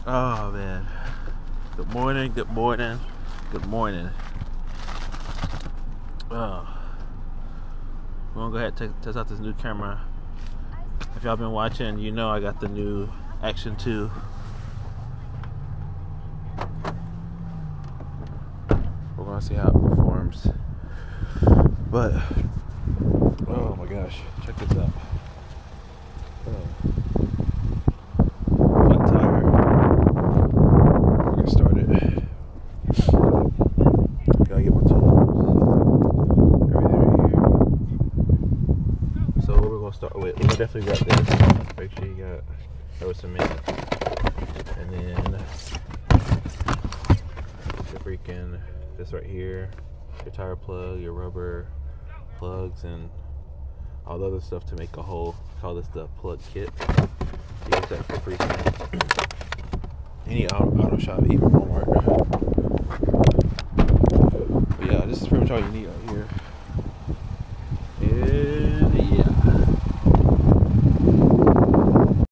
Oh man. Good morning, good morning, good morning. We're gonna go ahead and test out this new camera. If y'all been watching, you know I got the new Action 2. We're gonna see how it performs. But oh my gosh, check this out. Flat tire. We're gonna start it. Gotta get my tools. Everything right here. So we're gonna start with. We definitely got this. Make sure you got throw some in, and then the freaking this right here. Your tire plug, your rubber plugs, and all the other stuff to make a hole. Call this the plug kit. You get that for free. Any auto shop, even Walmart. But yeah, this is pretty much all you need.